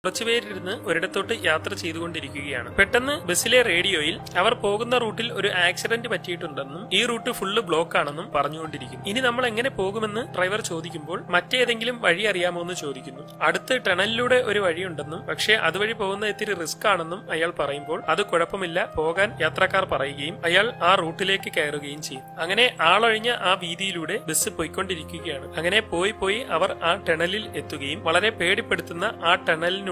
കുറച്ചുപേരിരുന്ന് ഒരിടത്തോട്ട് യാത്ര ചെയ്തുകൊണ്ടിരിക്കുകയാണ്. പെട്ടെന്ന് ബസ്സിലെ റേഡിയോയിൽ അവർ പോകുന്ന റൂട്ടിൽ ഒരു ആക്സിഡന്റ് പറ്റിയിട്ടുണ്ടെന്നും ഈ റൂട്ട് ഫുള്ള് ബ്ലോക്ക് ആണെന്നും പറഞ്ഞുകൊണ്ടിരിക്കുന്നു. ഇനി നമ്മൾ എങ്ങനെ പോകുമെന്ന് ഡ്രൈവർ ചോദിക്കുമ്പോൾ മറ്റേതെങ്കിലും വഴി അറിയാമോ എന്ന് ചോദിക്കുന്നു. അടുത്ത് ടണലിലൂടെ ഒരു വഴിയുണ്ടെന്നും പക്ഷേ അതുവഴി പോകുന്ന ഇത്തിരി റിസ്ക് ആണെന്നും അയാൾ പറയുമ്പോൾ അത് കുഴപ്പമില്ല, പോകാൻ യാത്രക്കാർ പറയുകയും അയാൾ ആ റൂട്ടിലേക്ക് കയറുകയും ചെയ്യും. അങ്ങനെ ആളൊഴിഞ്ഞ ആ വീതിയിലൂടെ ബസ് പോയിക്കൊണ്ടിരിക്കുകയാണ്. അങ്ങനെ പോയി അവർ ആ ടണലിൽ എത്തുകയും വളരെ പേടിപ്പെടുത്തുന്ന ആ ടണലിനുള്ളിലേക്ക്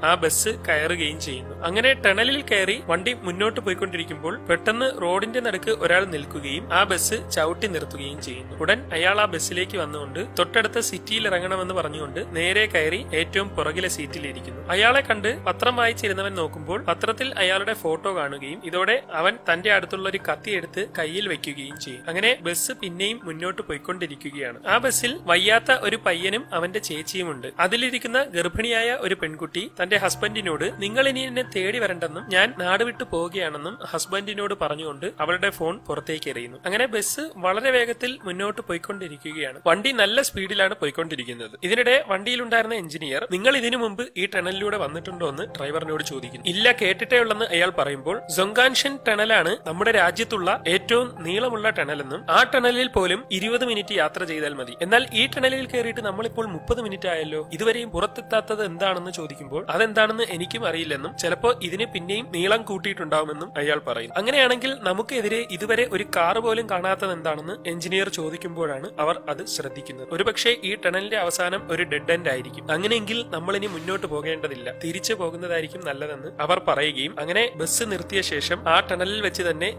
ആ ബസ് കയറുകയും ചെയ്യുന്നു. അങ്ങനെ ടണലിൽ കയറി വണ്ടി മുന്നോട്ട് പോയിക്കൊണ്ടിരിക്കുമ്പോൾ പെട്ടെന്ന് റോഡിന്റെ നടുക്ക് ഒരാൾ നിൽക്കുകയും ആ ബസ് ചവിട്ടി നിർത്തുകയും ചെയ്യുന്നു. ഉടൻ അയാൾ ആ ബസ്സിലേക്ക് വന്നുകൊണ്ട് തൊട്ടടുത്ത സിറ്റിയിൽ ഇറങ്ങണമെന്ന് പറഞ്ഞുകൊണ്ട് നേരെ കയറി ഏറ്റവും പുറകിലെ സീറ്റിൽ ഇരിക്കുന്നു. അയാളെ കണ്ട് പത്രം വായിച്ചിരുന്നവൻ നോക്കുമ്പോൾ പത്രത്തിൽ അയാളുടെ ഫോട്ടോ കാണുകയും ഇതോടെ അവൻ തന്റെ അടുത്തുള്ള ഒരു കത്തി എടുത്ത് കയ്യിൽ വെക്കുകയും ചെയ്യും. അങ്ങനെ ബസ് പിന്നെയും മുന്നോട്ട് പോയിക്കൊണ്ടിരിക്കുകയാണ്. ആ ബസ്സിൽ വയ്യാത്ത ഒരു പയ്യനും അവന്റെ ചേച്ചിയുമുണ്ട്. അതിലിരിക്കുന്ന ഗർഭിണിയായ ഒരു പെൺകുട്ടി തന്റെ ഹസ്ബൻഡിനോട് നിങ്ങൾ ഇനി എന്നെ തേടി വരണ്ടെന്നും ഞാൻ നാട് വിട്ടു പോവുകയാണെന്നും ഹസ്ബൻഡിനോട് പറഞ്ഞുകൊണ്ട് അവളുടെ ഫോൺ പുറത്തേക്ക് എറിയുന്നു. അങ്ങനെ ബസ് വളരെ വേഗത്തിൽ മുന്നോട്ട് പോയിക്കൊണ്ടിരിക്കുകയാണ്. വണ്ടി നല്ല സ്പീഡിലാണ് പോയിക്കൊണ്ടിരിക്കുന്നത്. ഇതിനിടെ വണ്ടിയിലുണ്ടായിരുന്ന എഞ്ചിനീയർ നിങ്ങൾ ഇതിനു മുമ്പ് ഈ ടണലിലൂടെ വന്നിട്ടുണ്ടോ എന്ന് ഡ്രൈവറിനോട് ചോദിക്കുന്നു. ഇല്ല, കേട്ടിട്ടേ ഉള്ളെന്ന് അയാൾ പറയുമ്പോൾ സൊങ്കാൻഷൻ ടണലാണ് നമ്മുടെ രാജ്യത്തുള്ള ഏറ്റവും നീളമുള്ള ടണലെന്നും ആ ടണലിൽ പോലും 20 മിനിറ്റ് യാത്ര ചെയ്താൽ മതി. എന്നാൽ ഈ ടണലിൽ കയറിയിട്ട് നമ്മളിപ്പോൾ 30 മിനിറ്റ് ആയല്ലോ, ഇതുവരെയും പുറത്തെത്താത്തത് എന്താണെന്ന് ചോദിക്കുമ്പോൾ അതെന്താണെന്ന് എനിക്കും അറിയില്ലെന്നും ചിലപ്പോ ഇതിന് പിന്നെയും നീളം കൂട്ടിയിട്ടുണ്ടാവുമെന്നും അയാൾ പറയും. അങ്ങനെയാണെങ്കിൽ നമുക്കെതിരെ ഇതുവരെ ഒരു കാർ പോലും കാണാത്തത് എന്താണെന്ന് എഞ്ചിനീയർ ചോദിക്കുമ്പോഴാണ് അവർ അത് ശ്രദ്ധിക്കുന്നത്. ഒരുപക്ഷെ ഈ ടണലിന്റെ അവസാനം ഒരു ഡെഡ് എൻഡ് ആയിരിക്കും. അങ്ങനെയെങ്കിൽ നമ്മൾ ഇനി മുന്നോട്ട് പോകേണ്ടതില്ല, തിരിച്ചു പോകുന്നതായിരിക്കും നല്ലതെന്ന് അവർ പറയുകയും അങ്ങനെ ബസ് നിർത്തിയ ശേഷം ആ ടണലിൽ വെച്ച് തന്നെ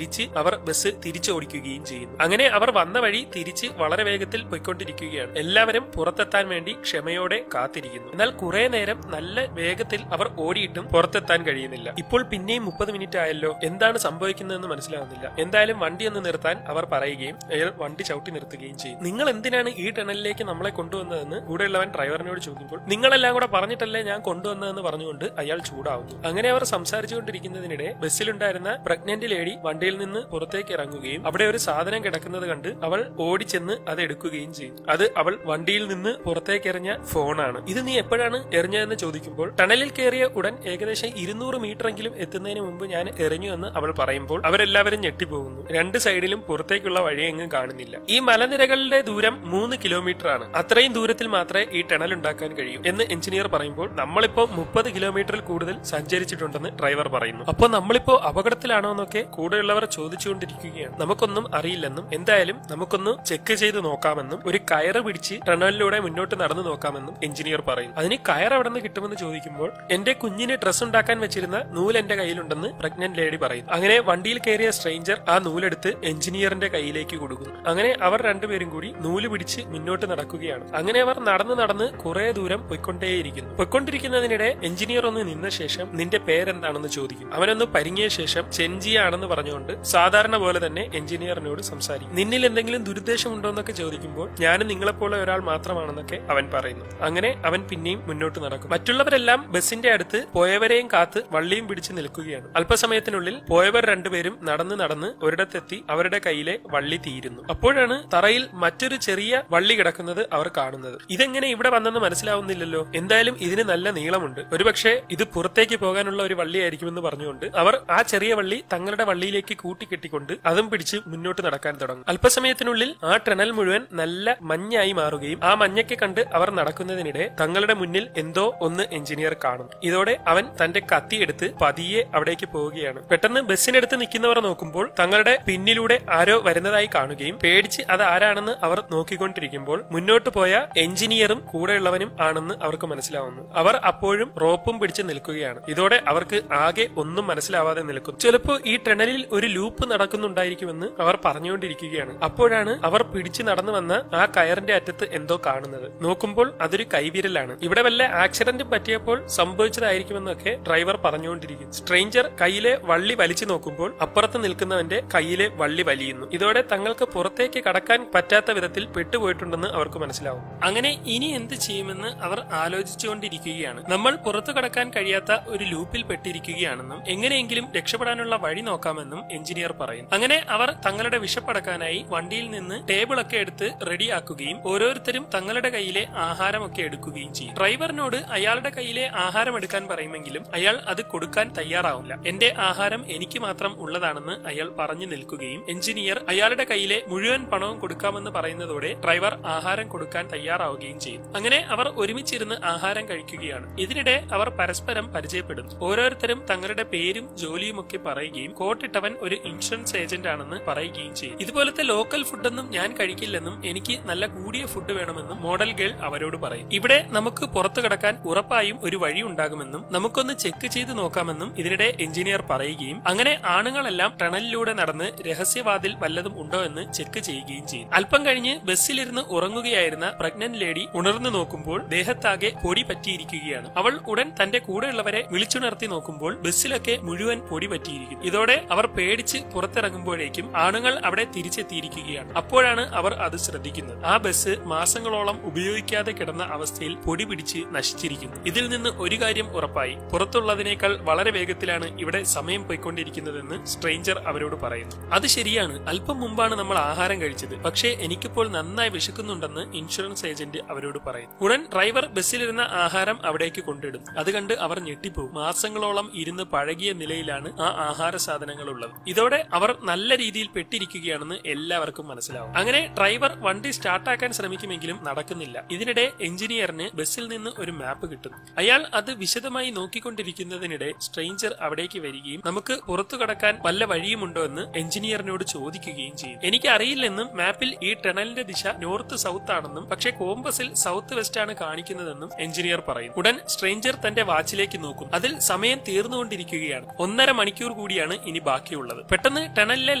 അവർ ബസ് തിരിച്ചോടിക്കുകയും ചെയ്യുന്നു. അങ്ങനെ അവർ വന്ന വഴി തിരിച്ച് വളരെ വേഗത്തിൽ പോയിക്കൊണ്ടിരിക്കുകയാണ്. എല്ലാവരും പുറത്തെത്താൻ വേണ്ടി ക്ഷമയോടെ കാത്തിരിക്കുന്നു. എന്നാൽ കുറെ നേരം നല്ല വേഗത്തിൽ അവർ ഓടിയിട്ടും പുറത്തെത്താൻ കഴിയുന്നില്ല. ഇപ്പോൾ പിന്നെയും 30 മിനിറ്റ് ആയല്ലോ, എന്താണ് സംഭവിക്കുന്നതെന്ന് മനസ്സിലാവുന്നില്ല. എന്തായാലും വണ്ടി ഒന്ന് നിർത്താൻ അവർ പറയുകയും അയാൾ വണ്ടി ചവിട്ടി നിർത്തുകയും ചെയ്യും. നിങ്ങൾ എന്തിനാണ് ഈ ടണലിലേക്ക് നമ്മളെ കൊണ്ടുവന്നതെന്ന് കൂടെയുള്ളവൻ ഡ്രൈവറിനോട് ചോദിക്കുമ്പോൾ നിങ്ങളെല്ലാം കൂടെ പറഞ്ഞിട്ടല്ലേ ഞാൻ കൊണ്ടുവന്നതെന്ന് പറഞ്ഞുകൊണ്ട് അയാൾ ചൂടാവുന്നു. അങ്ങനെ അവർ സംസാരിച്ചുകൊണ്ടിരിക്കുന്നതിനിടെ ബസ്സിലുണ്ടായിരുന്ന പ്രഗ്നന്റ് ലേഡി വണ്ടിയിൽ നിന്ന് പുറത്തേക്ക് ഇറങ്ങുകയും അവിടെ ഒരു സാധനം കിടക്കുന്നത് കണ്ട് അവൾ ഓടിച്ചെന്ന് അത് എടുക്കുകയും ചെയ്യും. അത് അവൾ വണ്ടിയിൽ നിന്ന് പുറത്തേക്ക് എറിഞ്ഞ ഫോണാണ്. ഇത് നീ എപ്പോഴാണ് എറിഞ്ഞതെന്ന് ചോദിക്കുമ്പോൾ ടണലിൽ കയറിയ ഉടൻ ഏകദേശം 200 മീറ്റർ എങ്കിലും എത്തുന്നതിന് മുമ്പ് ഞാൻ എറിഞ്ഞു എന്ന് അവൾ പറയുമ്പോൾ അവരെല്ലാവരും ഞെട്ടിപ്പോകുന്നു. രണ്ട് സൈഡിലും പുറത്തേക്കുള്ള വഴിയെങ്ങും കാണുന്നില്ല. ഈ മലനിരകളുടെ ദൂരം 3 കിലോമീറ്റർ ആണ്. അത്രയും ദൂരത്തിൽ മാത്രമേ ഈ ടണൽ ഉണ്ടാക്കാൻ കഴിയൂ എന്ന് എഞ്ചിനീയർ പറയുമ്പോൾ നമ്മളിപ്പോ 30 കിലോമീറ്ററിൽ കൂടുതൽ സഞ്ചരിച്ചിട്ടുണ്ടെന്ന് ഡ്രൈവർ പറയുന്നു. അപ്പോൾ നമ്മളിപ്പോ അപകടത്തിലാണോ എന്നൊക്കെ കൂടെയുള്ളവർ ചോദിച്ചുകൊണ്ടിരിക്കുകയാണ്. നമുക്കൊന്നും അറിയില്ലെന്നും എന്തായാലും നമുക്കൊന്ന് ചെക്ക് ചെയ്ത് നോക്കാമെന്നും ഒരു കയറ് പിടിച്ച് ടണലിലൂടെ മുന്നോട്ട് നടന്നു നോക്കാമെന്നും എഞ്ചിനീയർ പറയും. അതിന് കയർ എവിടെ നിന്ന് കിട്ടുമെന്ന് ചോദിക്കുമ്പോൾ എന്റെ കുഞ്ഞിന് ഡ്രസ് ഉണ്ടാക്കാൻ വെച്ചിരുന്ന നൂല് എന്റെ കയ്യിലുണ്ടെന്ന് പ്രഗ്നന്റ് ലേഡി പറയും. അങ്ങനെ വണ്ടിയിൽ കയറിയ സ്ട്രേഞ്ചർ ആ നൂലെടുത്ത് എഞ്ചിനീയറിന്റെ കയ്യിലേക്ക് കൊടുക്കുന്നു. അങ്ങനെ അവർ രണ്ടുപേരും കൂടി നൂല് പിടിച്ച് മുന്നോട്ട് നടക്കുകയാണ്. അങ്ങനെ അവർ നടന്ന് കുറെ ദൂരം പൊയ്ക്കൊണ്ടേയിരിക്കുന്നു. പൊയ്ക്കൊണ്ടിരിക്കുന്നതിനിടെ എഞ്ചിനീയർ ഒന്ന് നിന്ന ശേഷം നിന്റെ പേരെന്താണെന്ന് ചോദിക്കും. അവനൊന്ന് പരിങ്ങിയ ശേഷം ചെഞ്ചിയാണെന്ന് പറഞ്ഞുകൊണ്ട് സാധാരണ പോലെ തന്നെ എഞ്ചിനീയറിനോട് സംസാരിക്കും. നിന്നിൽ എന്തെങ്കിലും ദുരുദ്ദേശം ഉണ്ടോ എന്നൊക്കെ ചോദിക്കുമ്പോൾ ഞാനും നിങ്ങളെപ്പോലെ ഒരാൾ മാത്രമാണെന്നൊക്കെ അവൻ പറയുന്നു. അങ്ങനെ അവൻ പിന്നെയും മുന്നോട്ട് നടക്കും. മറ്റുള്ളവരെല്ലാം ബസിന്റെ അടുത്ത് പോയവരെയും കാത്ത് വള്ളിയും പിടിച്ച് നിൽക്കുകയാണ്. അല്പസമയത്തിനുള്ളിൽ പോയവർ രണ്ടുപേരും നടന്ന് ഒരിടത്തെത്തി അവരുടെ കയ്യിലെ വള്ളി തീരുന്നു. അപ്പോഴാണ് തറയിൽ മറ്റൊരു ചെറിയ വള്ളി കിടക്കുന്നത് അവർ കാണുന്നത്. ഇതെങ്ങനെ ഇവിടെ വന്നെന്ന് മനസ്സിലാവുന്നില്ലല്ലോ, എന്തായാലും ഇതിന് നല്ല നീളമുണ്ട്, ഒരുപക്ഷെ ഇത് പുറത്തേക്ക് പോകാനുള്ള ഒരു വള്ളിയായിരിക്കുമെന്ന് പറഞ്ഞുകൊണ്ട് അവർ ആ ചെറിയ വള്ളി തങ്ങളുടെ വള്ളിയിലേക്ക് കൂട്ടിക്കെട്ടിക്കൊണ്ട് അതും പിടിച്ച് മുന്നോട്ട് നടക്കാൻ തുടങ്ങും. അല്പസമയത്തിനുള്ളിൽ ആ ടണൽ മുഴുവൻ നല്ല മഞ്ഞായി മാറുകയും ആ മഞ്ഞയ്ക്ക് കണ്ട് അവർ നടക്കുന്നതിനിടെ തങ്ങളുടെ മുന്നിൽ എന്തോ ഒന്ന് എഞ്ചിനീയർ കാണും. ഇതോടെ അവൻ തന്റെ കത്തിയെടുത്ത് പതിയെ അവിടേക്ക് പോവുകയാണ്. പെട്ടെന്ന് ബസ്സിനടുത്ത് നിൽക്കുന്നവർ നോക്കുമ്പോൾ തങ്ങളുടെ പിന്നിലൂടെ ആരോ വരുന്നതായി കാണുകയും പേടിച്ച് അത് ആരാണെന്ന് അവർ നോക്കിക്കൊണ്ടിരിക്കുമ്പോൾ മുന്നോട്ട് പോയ എഞ്ചിനീയറും കൂടെയുള്ളവനും ആണെന്ന് അവർക്ക് മനസ്സിലാവുന്നു. അവർ അപ്പോഴും റോപ്പും പിടിച്ച് നിൽക്കുകയാണ്. ഇതോടെ അവർക്ക് ആകെ ഒന്നും മനസ്സിലാവാതെ നിൽക്കും. ചിലപ്പോൾ ഈ ടണലിൽ ഒരു ലൂപ്പ് നടക്കുന്നുണ്ടായിരിക്കുമെന്ന് അവർ പറഞ്ഞുകൊണ്ടിരിക്കുകയാണ്. അപ്പോഴാണ് അവർ പിടിച്ചു നടന്നു വന്ന ആ കയറിന്റെ അറ്റത്ത് എന്തോ കാണുന്നത്. നോക്കുമ്പോൾ അതൊരു കൈവിരലാണ്. ഇവിടെ വല്ല ആക്സിഡന്റും പറ്റിയപ്പോൾ സംഭവിച്ചതായിരിക്കുമെന്നൊക്കെ ഡ്രൈവർ പറഞ്ഞുകൊണ്ടിരിക്കും. സ്ട്രേഞ്ചർ കയ്യിലെ വള്ളി വലിച്ചു നോക്കുമ്പോൾ അപ്പുറത്ത് നിൽക്കുന്നവന്റെ കയ്യിലെ വള്ളി വലിയുന്നു. ഇതോടെ തങ്ങൾക്ക് പുറത്തേക്ക് കടക്കാൻ പറ്റാത്ത വിധത്തിൽ പെട്ടുപോയിട്ടുണ്ടെന്ന് അവർക്ക് മനസ്സിലാവും. അങ്ങനെ ഇനി എന്ത് ചെയ്യുമെന്ന് അവർ ആലോചിച്ചുകൊണ്ടിരിക്കുകയാണ്. നമ്മൾ പുറത്തു കടക്കാൻ കഴിയാത്ത ഒരു ലൂപ്പിൽ പെട്ടിരിക്കുകയാണെന്നും എങ്ങനെയെങ്കിലും രക്ഷപ്പെടാനുള്ള വഴി നോക്കാമെന്നും എഞ്ചിനീയർ പറയുന്നു. അങ്ങനെ അവർ തങ്ങളുടെ വിശപ്പടക്കാനായി വണ്ടിയിൽ നിന്ന് ടേബിളൊക്കെ എടുത്ത് റെഡിയാക്കുകയും ഓരോരുത്തരും തങ്ങളുടെ കയ്യിലെ ആഹാരമൊക്കെ എടുക്കുകയും ചെയ്യും. ഡ്രൈവറിനോട് അയാൾ അയാളുടെ കയ്യിലെ ആഹാരം എടുക്കാൻ പറയുമെങ്കിലും അയാൾ അത് കൊടുക്കാൻ തയ്യാറാവില്ല. എന്റെ ആഹാരം എനിക്ക് മാത്രം ഉള്ളതാണെന്ന് അയാൾ പറഞ്ഞു നിൽക്കുകയും എഞ്ചിനീയർ അയാളുടെ കയ്യിലെ മുഴുവൻ പണവും കൊടുക്കാമെന്ന് പറയുന്നതോടെ ഡ്രൈവർ ആഹാരം കൊടുക്കാൻ തയ്യാറാവുകയും ചെയ്യും. അങ്ങനെ അവർ ഒരുമിച്ചിരുന്ന് ആഹാരം കഴിക്കുകയാണ്. ഇതിനിടെ അവർ പരസ്പരം പരിചയപ്പെടുന്നു. ഓരോരുത്തരും തങ്ങളുടെ പേരും ജോലിയും ഒക്കെ പറയുകയും കോട്ടിട്ടവൻ ഒരു ഇൻഷുറൻസ് ഏജന്റ് ആണെന്ന് പറയുകയും ചെയ്യും. ഇതുപോലത്തെ ലോക്കൽ ഫുഡൊന്നും ഞാൻ കഴിക്കില്ലെന്നും എനിക്ക് നല്ല കൂടിയ ഫുഡ് വേണമെന്നും മോഡൽ ഗേൾ അവരോട് പറയും. ഇവിടെ നമുക്ക് പുറത്തു കടക്കാൻ ഉറപ്പായും ഒരു വഴി ഉണ്ടാകുമെന്നും നമുക്കൊന്ന് ചെക്ക് ചെയ്ത് നോക്കാമെന്നും ഇതിനിടെ എഞ്ചിനീയർ പറയുകയും അങ്ങനെ ആണുങ്ങളെല്ലാം ടണലിലൂടെ നടന്ന് രഹസ്യവാതിൽ വല്ലതും ഉണ്ടോ എന്ന് ചെക്ക് ചെയ്യുകയും ചെയ്യും. അല്പം കഴിഞ്ഞ് ബസ്സിലിരുന്ന് ഉറങ്ങുകയായിരുന്ന പ്രഗ്നന്റ് ലേഡി ഉണർന്നു നോക്കുമ്പോൾ ദേഹത്താകെ പൊടി പറ്റിയിരിക്കുകയാണ്. അവൾ ഉടൻ തന്റെ കൂടെയുള്ളവരെ വിളിച്ചുണർത്തി നോക്കുമ്പോൾ ബസ്സിലൊക്കെ മുഴുവൻ പൊടി പറ്റിയിരിക്കും. ഇതോടെ അവർ പേടിച്ച് പുറത്തിറങ്ങുമ്പോഴേക്കും ആണുങ്ങൾ അവിടെ തിരിച്ചെത്തിയിരിക്കുകയാണ്. അപ്പോഴാണ് അവർ അത് ശ്രദ്ധിക്കുന്നത്. ആ ബസ് മാസങ്ങളോളം ഉപയോഗിക്കാതെ കിടന്ന അവസ്ഥയിൽ പൊടി പിടിച്ച് നശിച്ചിരിക്കുന്നു. ഇതിൽ നിന്ന് ഒരു കാര്യം ഉറപ്പായി, പുറത്തുള്ളതിനേക്കാൾ വളരെ വേഗത്തിലാണ് ഇവിടെ സമയം പോയിക്കൊണ്ടിരിക്കുന്നതെന്ന് സ്ട്രേഞ്ചർ അവരോട് പറയുന്നു. അത് ശരിയാണ്, അല്പം മുമ്പാണ് നമ്മൾ ആഹാരം കഴിച്ചത്, പക്ഷേ എനിക്കിപ്പോൾ നന്നായി വിശക്കുന്നുണ്ടെന്ന് ഇൻഷുറൻസ് ഏജന്റ് അവരോട് പറയുന്നു. ഉടൻ ഡ്രൈവർ ബസ്സിലിരുന്ന ആഹാരം അവിടേക്ക് കൊണ്ടിടും. അത് കണ്ട് അവർ ഞെട്ടിപ്പോകും. മാസങ്ങളോളം ഇരുന്ന് പഴകിയ നിലയിലാണ് ആ ആഹാര സാധനങ്ങൾ ഉള്ളത്. ഇതോടെ അവർ നല്ല രീതിയിൽ പെട്ടിരിക്കുകയാണെന്ന് എല്ലാവർക്കും മനസ്സിലാവും. അങ്ങനെ ഡ്രൈവർ വണ്ടി സ്റ്റാർട്ടാക്കാൻ ശ്രമിക്കുമെങ്കിലും നടക്കുന്നില്ല. ഇതിനിടെ എഞ്ചിനീയറിന് ബസ്സിൽ നിന്ന് ഒരു മാപ്പ് കിട്ടുന്നു. അയാൾ അത് വിശദമായി നോക്കിക്കൊണ്ടിരിക്കുന്നതിനിടെ സ്ട്രേഞ്ചർ അവിടേക്ക് വരികയും നമുക്ക് പുറത്തു കടക്കാൻ വല്ല വഴിയുമുണ്ടോ എന്ന് എഞ്ചിനീയറിനോട് ചോദിക്കുകയും ചെയ്യും. എനിക്ക് അറിയില്ലെന്നും മാപ്പിൽ ഈ ടണലിന്റെ ദിശ നോർത്ത് സൗത്ത് ആണെന്നും പക്ഷേ കോമ്പസിൽ സൗത്ത് വെസ്റ്റ് ആണ് കാണിക്കുന്നതെന്നും എഞ്ചിനീയർ പറയും. ഉടൻ സ്ട്രേഞ്ചർ തന്റെ വാച്ചിലേക്ക് നോക്കും. അതിൽ സമയം തീർന്നുകൊണ്ടിരിക്കുകയാണ്. 1.5 മണിക്കൂർ കൂടിയാണ് ഇനി ബാക്കിയുള്ളത്. പെട്ടെന്ന് ടണലിലെ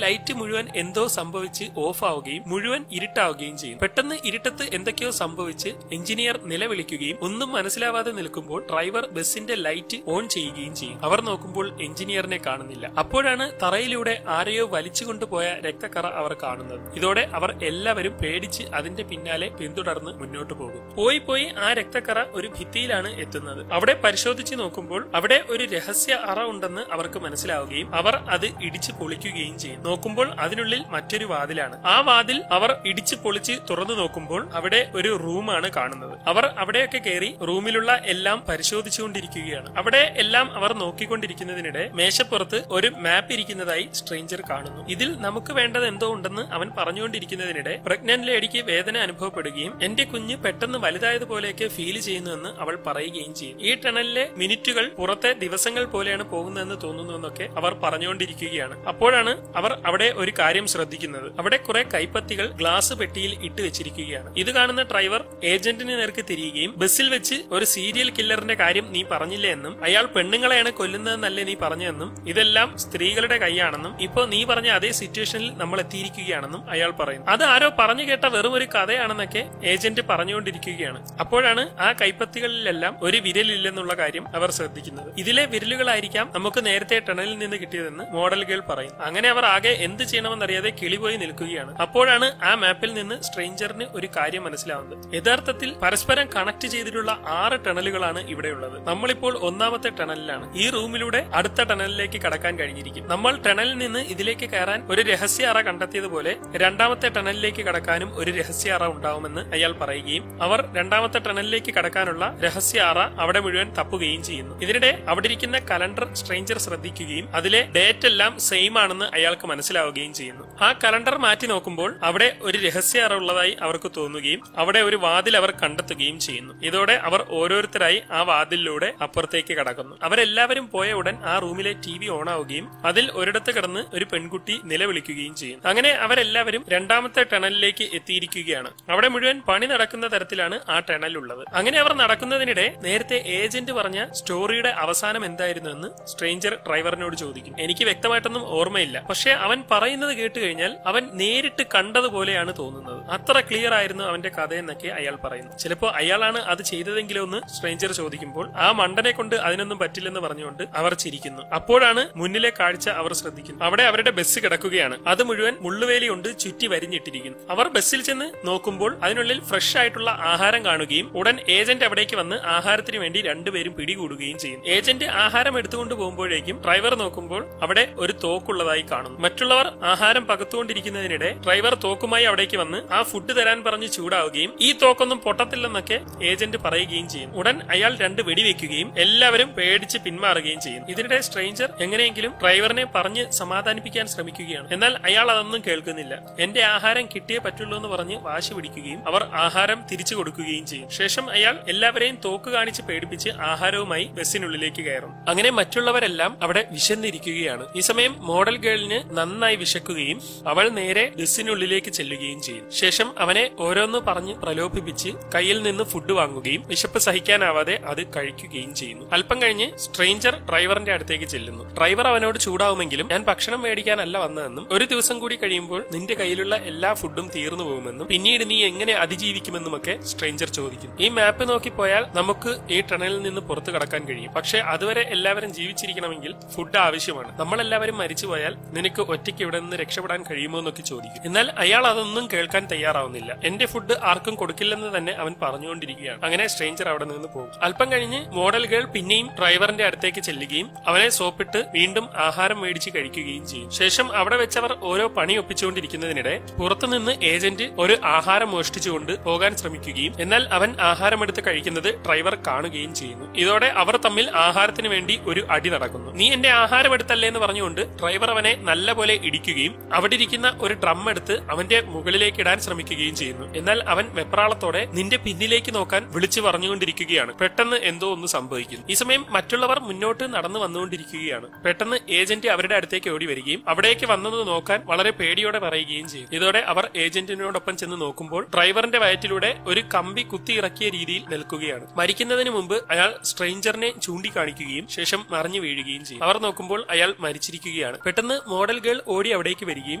ലൈറ്റ് മുഴുവൻ എന്തോ സംഭവിച്ച് ഓഫ് ആവുകയും മുഴുവൻ ഇരുട്ടാവുകയും ചെയ്യും. പെട്ടെന്ന് ഇരുട്ടത്ത് എന്തൊക്കെയോ സംഭവിച്ച് എഞ്ചിനീയർ നിലവിളിക്കുകയും ഒന്നും മനസ്സിലാവാതെ നിൽക്കുമ്പോൾ ഡ്രൈവർ ബസിന്റെ ലൈറ്റ് ഓൺ ചെയ്യുകയും ചെയ്യും. അവർ നോക്കുമ്പോൾ എഞ്ചിനീയറിനെ കാണുന്നില്ല. അപ്പോഴാണ് തറയിലൂടെ ആരെയോ വലിച്ചുകൊണ്ടുപോയ രക്തക്കറ അവർ കാണുന്നത്. ഇതോടെ അവർ എല്ലാവരും പേടിച്ച് അതിന്റെ പിന്നാലെ പിന്തുടർന്ന് മുന്നോട്ട് പോകും. പോയി ആ രക്തക്കറ ഒരു ഭിത്തിയിലാണ് എത്തുന്നത്. അവിടെ പരിശോധിച്ച് നോക്കുമ്പോൾ അവിടെ ഒരു രഹസ്യ അറ ഉണ്ടെന്ന് അവർക്ക് മനസ്സിലാവുകയും അവർ അത് ഇടിച്ചു പൊളിക്കുകയും ചെയ്യും. നോക്കുമ്പോൾ അതിനുള്ളിൽ മറ്റൊരു വാതിലാണ്. ആ വാതിൽ അവർ ഇടിച്ചു പൊളിച്ച് തുറന്നു നോക്കുമ്പോൾ അവിടെ ഒരു റൂമാണ് കാണുന്നത്. അവർ അവിടെയൊക്കെ കയറി റൂമിലുള്ള എല്ലാം പരിശോധിച്ചുകൊണ്ടിരിക്കുകയാണ്. അവിടെ എല്ലാം അവർ നോക്കിക്കൊണ്ടിരിക്കുന്നതിനിടെ മേശപ്പുറത്ത് ഒരു മാപ്പ് ഇരിക്കുന്നതായി സ്ട്രേഞ്ചർ കാണുന്നു. ഇതിൽ നമുക്ക് വേണ്ടത് എന്തോ ഉണ്ടെന്ന് അവൻ പറഞ്ഞുകൊണ്ടിരിക്കുന്നതിനിടെ പ്രഗ്നന്റ് ലേഡിക്ക് വേദന അനുഭവപ്പെടുകയും എന്റെ കുഞ്ഞ് പെട്ടെന്ന് വലുതായതുപോലെയൊക്കെ ഫീൽ ചെയ്യുന്നുവെന്ന് അവൾ പറയുകയും ചെയ്യും. ഈ ടണലിലെ മിനിറ്റുകൾ പുറത്തെ ദിവസങ്ങൾ പോലെയാണ് പോകുന്നതെന്ന് തോന്നുന്നുവെന്നൊക്കെ അവർ പറഞ്ഞുകൊണ്ടിരിക്കുകയാണ്. അപ്പോഴാണ് അവർ അവിടെ ഒരു കാര്യം ശ്രദ്ധിക്കുന്നത്. അവിടെ കുറെ കൈപ്പത്തികൾ ഗ്ലാസ് പെട്ടിയിൽ ഇട്ട് വെച്ചിരിക്കുകയാണ്. ഇത് കാണുന്ന ഡ്രൈവർ ഏജന്റിന് നേർക്ക് തിരിയുകയും ബസ്സിൽ വെച്ച് ഒരു സീരിയൽ കില്ലറിന്റെ കാര്യം നീ പറഞ്ഞില്ലേ എന്നും അയാൾ പെണ്ണുങ്ങളെയാണ് കൊല്ലുന്നതെന്നല്ലേ നീ പറഞ്ഞതെന്നും ഇതെല്ലാം സ്ത്രീകളുടെ കൈയാണെന്നും ഇപ്പൊ നീ പറഞ്ഞ അതേ സിറ്റുവേഷനിൽ നമ്മൾ എത്തിയിരിക്കുകയാണെന്നും അയാൾ പറയുന്നു. അത് ആരോ പറഞ്ഞു കേട്ട വെറും ഒരു കഥയാണെന്നൊക്കെ ഏജന്റ് പറഞ്ഞുകൊണ്ടിരിക്കുകയാണ്. അപ്പോഴാണ് ആ കൈപ്പത്തികളിലെല്ലാം ഒരു വിരലില്ലെന്നുള്ള കാര്യം അവർ ശ്രദ്ധിക്കുന്നത്. ഇതിലെ വിരലുകളായിരിക്കാം നമുക്ക് നേരത്തെ ടണലിൽ നിന്ന് കിട്ടിയതെന്ന് മോഡൽ ഗേൾ പറയുന്നു. അങ്ങനെ അവർ ആകെ എന്ത് ചെയ്യണമെന്നറിയാതെ കിളിപോയി നിൽക്കുകയാണ്. അപ്പോഴാണ് ആ മാപ്പിൽ നിന്ന് സ്ട്രേഞ്ചറിന് ഒരു കാര്യം മനസ്സിലാവുന്നത്. യഥാർത്ഥത്തിൽ പരസ്പരം കണക്ട് ചെയ്തിട്ടുള്ള 6 ടണലുകളാണ് ഇവിടെയുള്ളത്. നമ്മളിപ്പോൾ 1ാമത്തെ ടണലിലാണ്. ഈ റൂമിലൂടെ അടുത്ത ടണലിലേക്ക് കടക്കാൻ കഴിഞ്ഞിരിക്കും. നമ്മൾ ടണലിൽ നിന്ന് ഇതിലേക്ക് കയറാൻ ഒരു രഹസ്യ അറ കണ്ടെത്തിയതുപോലെ 2ാമത്തെ ടണലിലേക്ക് കടക്കാനും ഒരു രഹസ്യ അറ ഉണ്ടാവുമെന്ന് അയാൾ പറയുകയും അവർ 2ാമത്തെ ടണലിലേക്ക് കടക്കാനുള്ള രഹസ്യ അറ അവിടെ മുഴുവൻ തപ്പുകയും ചെയ്യുന്നു. ഇതിനിടെ അവിടെ ഇരിക്കുന്ന കലണ്ടർ സ്ട്രേഞ്ചർ ശ്രദ്ധിക്കുകയും അതിലെ ഡേറ്റ് എല്ലാം സെയിം ആണെന്ന് അയാൾക്ക് മനസ്സിലാവുകയും ചെയ്യുന്നു. ആ കലണ്ടർ മാറ്റി നോക്കുമ്പോൾ അവിടെ ഒരു രഹസ്യ അറ ഉള്ളതായി അവർക്ക് തോന്നുകയും അവിടെ ഒരു വാതിൽ അവർ കണ്ടെത്തുകയും ചെയ്യുന്നു. ഇതോടെ അവർ ഓരോരുത്തരായി ആ വാതിലിലൂടെ അപ്പുറത്തേക്ക് കടക്കുന്നു. അവരെല്ലാവരും പോയ ഉടൻ ആ റൂമിലെ TV ഓൺ ആവുകയും അതിൽ ഒരിടത്ത് കിടന്ന് ഒരു പെൺകുട്ടി നിലവിളിക്കുകയും ചെയ്യും. അങ്ങനെ അവരെല്ലാവരും 2ാമത്തെ ടണലിലേക്ക് എത്തിയിരിക്കുകയാണ്. അവിടെ മുഴുവൻ പണി നടക്കുന്ന തരത്തിലാണ് ആ ടണൽ ഉള്ളത്. അങ്ങനെ അവർ നടക്കുന്നതിനിടെ നേരത്തെ ഏജന്റ് പറഞ്ഞ സ്റ്റോറിയുടെ അവസാനം എന്തായിരുന്നു എന്ന് സ്ട്രേഞ്ചർ ഡ്രൈവറിനോട് ചോദിക്കും. എനിക്ക് വ്യക്തമായിട്ടൊന്നും ഓർമ്മയില്ല, പക്ഷെ അവൻ പറയുന്നത് കേട്ട് കഴിഞ്ഞാൽ അവൻ നേരിട്ട് കണ്ടതുപോലെയാണ് തോന്നുന്നത്. അത്ര ക്ലിയർ ആയിരുന്നു അവന്റെ കഥയെന്നൊക്കെ അയാൾ പറയുന്നു. ചിലപ്പോ അയാളാണ് അത് ചെയ്തതെങ്കിലോ എന്ന് സ്ട്രേഞ്ചർ ചോദിക്കുമ്പോൾ ആ മണ്ടനെ കൊണ്ട് അതിനൊന്നും പറ്റില്ലെന്ന് പറഞ്ഞുകൊണ്ട് അവർ ചിരിക്കുന്നു. അപ്പോഴാണ് മുന്നിലെ കാഴ്ച അവർ ശ്രദ്ധിക്കുന്നു. അവിടെ അവരുടെ ബസ് കിടക്കുകയാണ്. അത് മുഴുവൻ മുള്ളുവേലി കൊണ്ട് ചുറ്റി വരിഞ്ഞിട്ടിരിക്കുന്നു. അവർ ബസ്സിൽ ചെന്ന് നോക്കുമ്പോൾ അതിനുള്ളിൽ ഫ്രഷ് ആയിട്ടുള്ള ആഹാരം കാണുകയും ഉടൻ ഏജന്റ് അവിടേക്ക് വന്ന് ആഹാരത്തിന് വേണ്ടി രണ്ടുപേരും പിടികൂടുകയും ചെയ്യും. ഏജന്റ് ആഹാരം എടുത്തുകൊണ്ട് പോകുമ്പോഴേക്കും ഡ്രൈവർ നോക്കുമ്പോൾ അവിടെ ഒരു തോക്കുള്ളതായി കാണുന്നു. മറ്റുള്ളവർ ആഹാരം പകുത്തുകൊണ്ടിരിക്കുന്നതിനിടെ ഡ്രൈവർ തോക്കുമായി അവിടേക്ക് വന്ന് ആ ഫുഡ് തരാൻ പറഞ്ഞ് ചൂടാവുകയും ഈ തോക്കൊന്നും പൊട്ടത്തില്ലെന്നൊക്കെ ഏജന്റ് പറയുകയും ചെയ്യും. ഉടൻ അയാൾ 2 വെടിവെക്കുകയും എല്ലാവരും പേടിച്ച് പിന്മാറുകയും ചെയ്യും. ഇതിനിടെ സ്ട്രേഞ്ചർ എങ്ങനെയെങ്കിലും ഡ്രൈവറിനെ പറഞ്ഞ് സമാധാനിപ്പിക്കാൻ ശ്രമിക്കുകയാണ്. എന്നാൽ അയാൾ അതൊന്നും കേൾക്കുന്നില്ല. എന്റെ ആഹാരം കിട്ടിയേ പറ്റുള്ളൂ എന്ന് പറഞ്ഞ് വാശി പിടിക്കുകയും അവർ ആഹാരം തിരിച്ചു കൊടുക്കുകയും ചെയ്യും. ശേഷം അയാൾ എല്ലാവരെയും തോക്ക് കാണിച്ച് പേടിപ്പിച്ച് ആഹാരവുമായി ബസ്സിനുള്ളിലേക്ക് കയറും. അങ്ങനെ മറ്റുള്ളവരെല്ലാം അവിടെ വിശന്നിരിക്കുകയാണ്. ഈ സമയം മോഡൽ ഗേളിന് നന്നായി വിശക്കുകയും അവൾ നേരെ ബസ്സിനുള്ളിലേക്ക് ചെല്ലുകയും ചെയ്യും. ശേഷം അവനെ ഓരോന്ന് പറഞ്ഞ് പ്രലോഭിപ്പിച്ച് കയ്യിൽ നിന്ന് ഫുഡ് വാങ്ങുകയും വിശപ്പ് സഹിക്കാനാവാതെ അത് കഴിക്കുകയും ചെയ്യുന്നു. അല്പം കഴിഞ്ഞ് സ്ട്രേഞ്ചർ ഡ്രൈവറിന്റെ അടുത്തേക്ക് ചെല്ലുന്നു. ഡ്രൈവർ അവനോട് ചൂടാവുമെങ്കിലും ഞാൻ ഭക്ഷണം മേടിക്കാനല്ല വന്നതെന്നും ഒരു ദിവസം കൂടി കഴിയുമ്പോൾ നിന്റെ കയ്യിലുള്ള എല്ലാ ഫുഡും തീർന്നു പോകുമെന്നും പിന്നീട് നീ എങ്ങനെ അതിജീവിക്കുമെന്നുമൊക്കെ സ്ട്രേഞ്ചർ ചോദിക്കുന്നു. ഈ മാപ്പ് നോക്കി പോയാൽ നമുക്ക് ഈ ടണലിൽ നിന്ന് പുറത്തു കടക്കാൻ കഴിയും. പക്ഷെ അതുവരെ എല്ലാവരും ജീവിച്ചിരിക്കണമെങ്കിൽ ഫുഡ് ആവശ്യമാണ്. നമ്മളെല്ലാവരും മരിച്ചുപോയാൽ നിനക്ക് ഒറ്റയ്ക്ക് ഇവിടെ നിന്ന് രക്ഷപ്പെടാൻ കഴിയുമോ എന്നൊക്കെ ചോദിക്കും. എന്നാൽ അയാൾ അതൊന്നും കേൾക്കാൻ തയ്യാറാവുന്നില്ല. എന്റെ ഫുഡ് ആർക്കും കൊടുക്കില്ലെന്ന് തന്നെ അവൻ പറഞ്ഞുകൊണ്ടിരിക്കുകയാണ്. അങ്ങനെ സ്ട്രേഞ്ചർ അവിടെ നിന്ന് പോകും. അല്പം കഴിഞ്ഞ് മോഡൽ ഗേൾ പിന്നെയും ഡ്രൈവറിന്റെ അടുത്തേക്ക് ചെല്ലുകയും അവനെ സോപ്പിട്ട് വീണ്ടും ആഹാരം മേടിച്ച് കഴിക്കുകയും ചെയ്യും. ശേഷം അവിടെ വെച്ചവർ ഓരോ പണി ഒപ്പിച്ചുകൊണ്ടിരിക്കുന്നതിനിടെ പുറത്തുനിന്ന് ഏജന്റ് ഒരു ആഹാരം മോഷ്ടിച്ചുകൊണ്ട് പോകാൻ ശ്രമിക്കുകയും എന്നാൽ അവൻ ആഹാരമെടുത്ത് കഴിക്കുന്നത് ഡ്രൈവർ കാണുകയും ചെയ്യുന്നു. ഇതോടെ അവർ തമ്മിൽ ആഹാരത്തിന് വേണ്ടി ഒരു അടി നടക്കുന്നു. നീ എന്റെ ആഹാരം എടുത്തല്ലേ എന്ന് പറഞ്ഞുകൊണ്ട് ഡ്രൈവർ അവനെ നല്ലപോലെ ഇടിക്കുകയും അവിടെ ഇരിക്കുന്ന ഒരു ഡ്രം എടുത്ത് അവന്റെ മുകളിലേക്ക് ഇടാൻ ശ്രമിക്കുകയും ചെയ്യുന്നു. എന്നാൽ അവൻ വെപ്രാളത്തോടെ നിന്റെ പിന്നിലേക്ക് നോക്കാൻ വിളിച്ചു പറഞ്ഞുകൊണ്ടിരിക്കുകയാണ്. പെട്ടെന്ന് എന്തോ ഒന്ന് സംഭവിക്കുന്നു. ഈ സമയം മറ്റുള്ളവർ മുന്നോട്ട് നടന്നു വന്നുകൊണ്ടിരിക്കുകയാണ്. പെട്ടെന്ന് ഏജന്റ് അവരുടെ അടുത്തേക്ക് ഓടി വരികയും അവിടേക്ക് വന്നത് നോക്കാൻ വളരെ പേടിയോടെ പറയുകയും ചെയ്യും. ഇതോടെ അവർ ഏജന്റിനോടൊപ്പം ചെന്ന് നോക്കുമ്പോൾ ഡ്രൈവറിന്റെ വയറ്റിലൂടെ ഒരു കമ്പി കുത്തി ഇറക്കിയ രീതിയിൽ നിൽക്കുകയാണ്. മരിക്കുന്നതിന് മുമ്പ് അയാൾ സ്ട്രേഞ്ചറിനെ ചൂണ്ടിക്കാണിക്കുകയും ശേഷം മറിഞ്ഞു വീഴുകയും ചെയ്യും. അവർ നോക്കുമ്പോൾ അയാൾ മരിച്ചിരിക്കുകയാണ്. പെട്ടെന്ന് മോഡൽ ഗേൾ ഓടി അവിടേക്ക് വരികയും